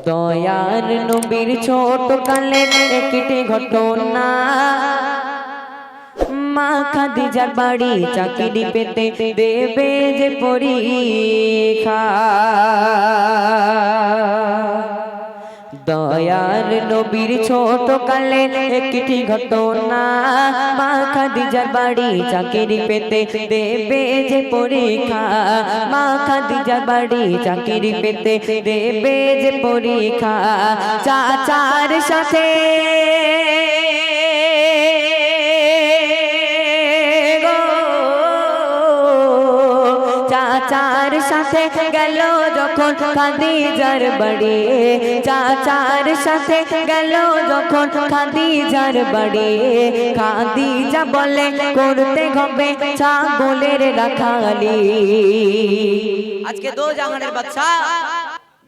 দয়ার নবীর ছোট কালের একটি ঘটনা। মা খাদিজার বাড়ি চাকরি পেতে দেবে যে পরীক্ষা। দয়ার নবীর ছোট কালের একটি ঘটনা। মা খাদিজার বাড়ি চাকরি পেতে দেবে যে পরীক্ষা। মা খাদিজার বাড়ি চাকরি পেতে দেবে যে পরীক্ষা। চাচার সাথে চাচার সাথে গেল যখন খাদিজার বাড়ি। চাচার সাথে গেল যখন খাদিজার বাড়ি। খাদিজা বলে করতে হবে ছাগলের রাখালি। আজকে দো জাহানের বাদশা,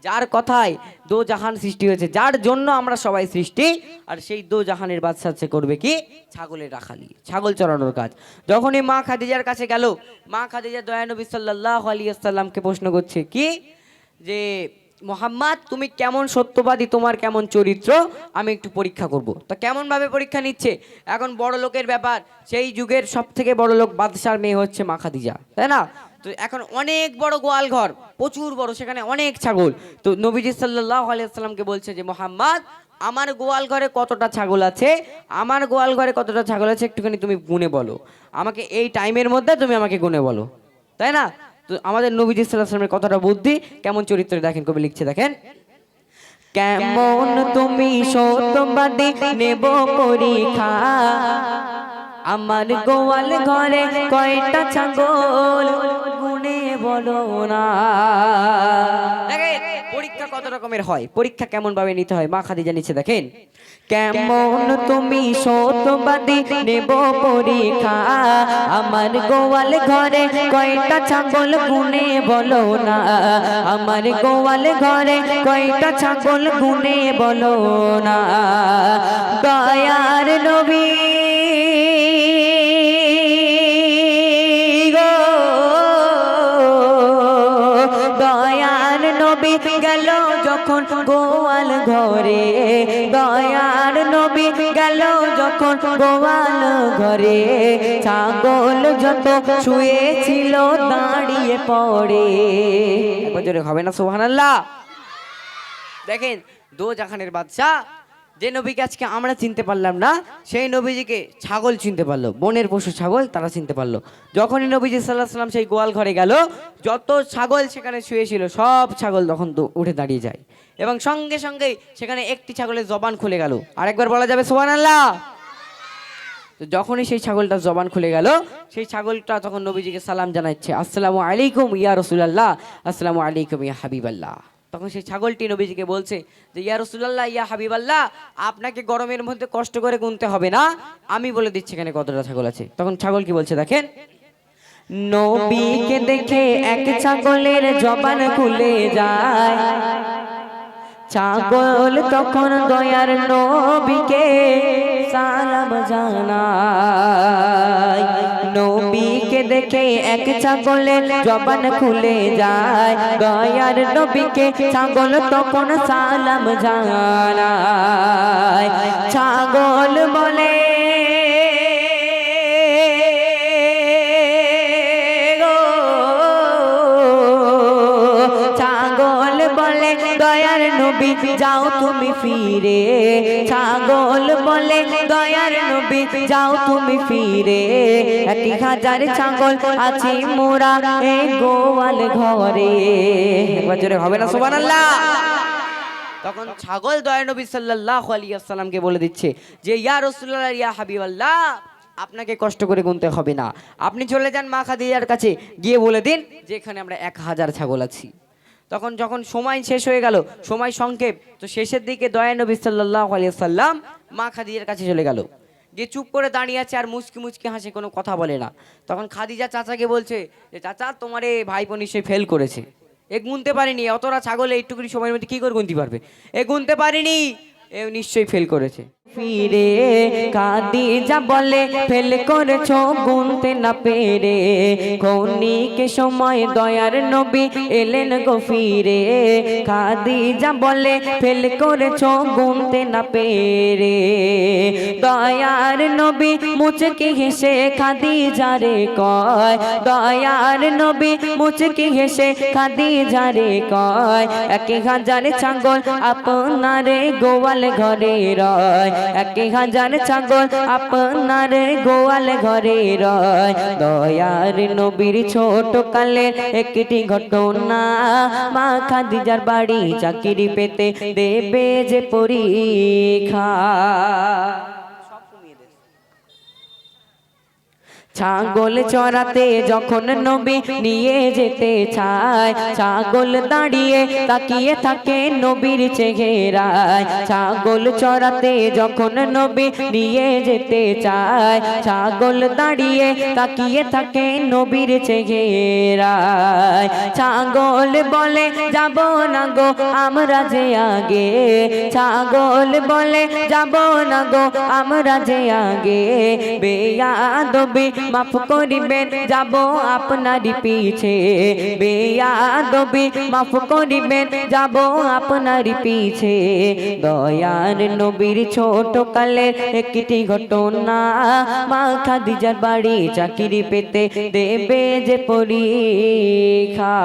যার কথায় দো জাহান সৃষ্টি হয়েছে, যার জন্য আমরা সবাই সৃষ্টি, আর সেই দো জাহানের বাদশা সে করবে কি? ছাগলের রাখালি, ছাগল চড়ানোর কাজ। যখনই মা খাদিজার কাছে গেল, মা খাদিজা দয়া নবী সাল্লাল্লাহু আলাইহি ওয়াসাল্লামকে প্রশ্ন করছে কি, যে মোহাম্মদ তুমি কেমন সত্যবাদী, তোমার কেমন চরিত্র, আমি একটু পরীক্ষা করব। তো কেমন ভাবে পরীক্ষা নিচ্ছে? এখন বড় লোকের ব্যাপার, সেই যুগের সব থেকে বড় লোক বাদশার মেয়ে হচ্ছে মা খাদিজা, তাই না? তো এখন অনেক বড় গোয়াল ঘর, প্রচুর বড়, সেখানে অনেক ছাগল। তো নবীজি সাল্লাল্লাহু আলাইহি ওয়াসাল্লামকে বলছে যে মোহাম্মদ আমার গোয়াল ঘরে কতটা ছাগল আছে, আমার গোয়াল ঘরে কতটা ছাগল আছে একটুখানি তুমি গুনে বলো আমাকে, এই টাইমের মধ্যে তুমি আমাকে গুনে বলো, তাই না? তো আমাদের নবীজি সাল্লাল্লাহু আলাইহি ওয়াসাল্লামের কতটা বুদ্ধি, কেমন চরিত্র দেখেন, কবি লিখছে দেখেন, কেমন তুমি সত্যবাদী নেব পরীক্ষা, আমার গোয়াল ঘরে কয়টা ছাগল গুনে বলো না। দেখেন পরীক্ষা কত রকমের হয়, পরীক্ষা কেমন ভাবে নিতে হয়, মা খাদিজা নিচ্ছে দেখেন, কেমন তুমি সত্যবাদী নেব পরীক্ষা, আমার গোয়াল ঘরে কয়টা ছাগল গুনে বলো না, আমার গোয়াল ঘরে কয়টা ছাগল গুনে বলো না। দয়ার নবী গেল যখন গোয়াল ঘরে, দয়ার নবী গেল যখন গোয়াল ঘরে, ছাগল যত শুয়েছিল দাঁড়িয়ে পড়ে। একবার জোরে হবে না সুবহানাল্লাহ? দেখেন দো জাহানের বাদশা, যে নবীকে আজকে আমরা চিনতে পারলাম না, সেই নবীজিকে ছাগল চিনতে পারলো, বনের পশু ছাগল তারা চিনতে পারলো। যখনই নবীজি সাল্লাল্লাহু আলাইহি ওয়াসাল্লাম সেই গোয়াল ঘরে গেল, যত ছাগল সেখানে শুয়েছিল সব ছাগল তখন উঠে দাঁড়িয়ে যায়, এবং সঙ্গে সঙ্গেই সেখানে একটি ছাগলের জবান খুলে গেল। আরেকবার বলা যাবে সুবহানাল্লাহ? তো যখনই সেই ছাগলটা জবান খুলে গেল, সেই ছাগলটা তখন নবীজিকে সালাম জানাচ্ছে, আসসালামু আলাইকুম ইয়া রাসূলুল্লাহ, আসসালামু আলাইকুম ইয়া হাবিবাল্লাহ। তখন সেই ছাগলটি নবীজিকে বলছে যে ইয়া রাসূলুল্লাহ ইয়া হাবিবাল্লাহ, আপনাকে গরমের মধ্যে কষ্ট করে গুনতে হবে না, আমি বলে দিচ্ছি এখানে কতটা ছাগল আছে। তখন ছাগল কি বলছে দেখেন, নবীকে দেখে এক ছাগলের জবান খুলে যায়, ছাগল তখন দয়ার নবীকে সালাম জানায়, নবীকে দেখে এক ছাগলের জবান খুলে যায়, দয়ার নবীকে ছাগল তখন সালাম জানায়। ছাগল বলে দয়ার নবী যাও তুমি ফিরে, ছাগল বলে দয়ার নবী যাও তুমি ফিরে, 1000 ছাগল আছি মোরা এই গোয়াল ঘরে। একবার জোরে হবে না সুবহানাল্লাহ? তখন ছাগল দয়ার নবী সাল্লাল্লাহু আলাইহি ওয়াসাল্লামকে বলে দিচ্ছে যে ইয়া রাসূলুল্লাহ ইয়া হাবিবাল্লাহ, আপনাকে কষ্ট করে গুনতে হবে না, আপনি চলে যান মা খাদিজার কাছে, গিয়ে বলে দিন যে এখানে আমরা 1000 ছাগল আছি। তখন যখন সময় শেষ হয়ে গেল, সময় সংক্ষেপ, তো শেষের দিকে দয়া নবী সাল্লাল্লাহু আলাইহি ওয়াসাল্লাম মা খাদিজার কাছে চলে গেল, গিয়ে চুপ করে দাঁড়িয়ে আছে আর মুচকি মুচকি হাসে, কোনো কথা বলে না। তখন খাদিজা চাচাকে বলছে যে চাচা তোমার এই ভাইপো নিশ্চয়ই ফেল করেছে, এ গুনতে পারেনি, অতটা ছাগল এইটুকুনি সময়ের মধ্যে কি করে গুনতে পারবে, এ গুনতে পারেনি, এ নিশ্চয়ই ফেল করেছে। ফিরে খাদিজা বলে ফেল করেছো গুনতে না পেরে ক্ষণিক সময় দয়ার নবী এলেন গো ফিরে খাদিজা বলে ফেল করেছো গুনতে না পেরে দয়ার নবী মুচকি হেসে খাদিজারে কয় দয়ার নবী মুচকি হেসে খাদিজারে কয় 1000 ছাগল আপনারে গোয়াল ঘরে রয় 1000 ছাগল আপনার গোয়াল ঘরে রয় দয়ার নবীর ছোট কালের একটি ঘটনা মা খাদিজার বাড়ি চাকরি পেতে দেবে যে পরীক্ষা ছাগল চরাতে যখন নবী নিয়ে যেতে চায় ছাগল দাঁড়িয়ে তাকিয়ে থাকে নবীর চেহারায় ছাগল চরাতে যখন নবী নিয়ে যেতে চায় ছাগল দাঁড়িয়ে তাকিয়ে থাকে নবীর চেহারায় ছাগল বলে যাব না গো আমরা যে আগে ছাগল বলে যাব না গো আমরা যে আগে বেয়াদবি মাফ করিবেন যাব আপনারই পিছে বেয়াদবি মাফ করিবেন যাব আপনারই পিছে দয়ার নবীর ছোট কালের একটি ঘটনা মা খাদিজার বাড়ি চাকরি পেতে দেবে যে পরীক্ষা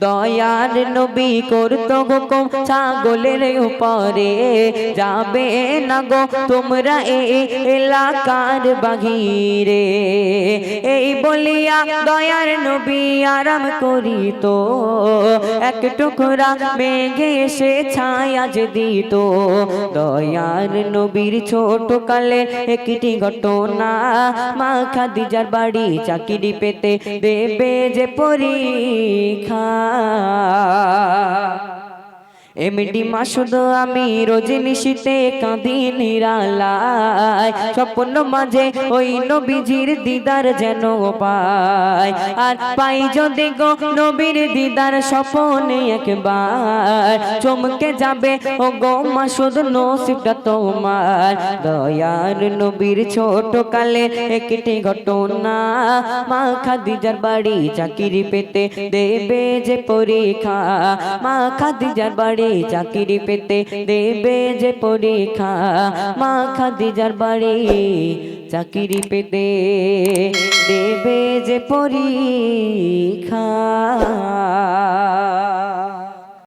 দয়ার নবী করতো হুকুম ছাগলের উপরে যাবে না গো তোমরা এই এলাকার বাহিরে এই বলিয়া দয়ার নবী আরাম করিত এক টুকরা মেঘে এসে ছায়া যে দিত দয়ার নবীর ছোট কালে একটি ঘটনা মা খাদিজার বাড়ি চাকরি পেতে দেবে যে পরীক্ষা এমডি মাসুদ আমি রোজ নিশিতে কাঁদি নিরালায় স্বপ্ন মাঝে ওই নবীজির দিদার যেন পাই আর পাই যদি গো নবীর দিদার স্বপ্নে একবার চমকে যাবে ও গো মাসুদ নসিবটা তোমার দয়ার নবীর ছোট কালে একটি ঘটনা মা খাদিজার বাড়ি চাকরি পেতে দেবে যে পরীক্ষা মা খাদিজার বাড়ি চাকরি পেতে দেবে যে পরীক্ষা মা খাদিজার বাড়ি চাকরি পেতে দেবে যে পরীক্ষা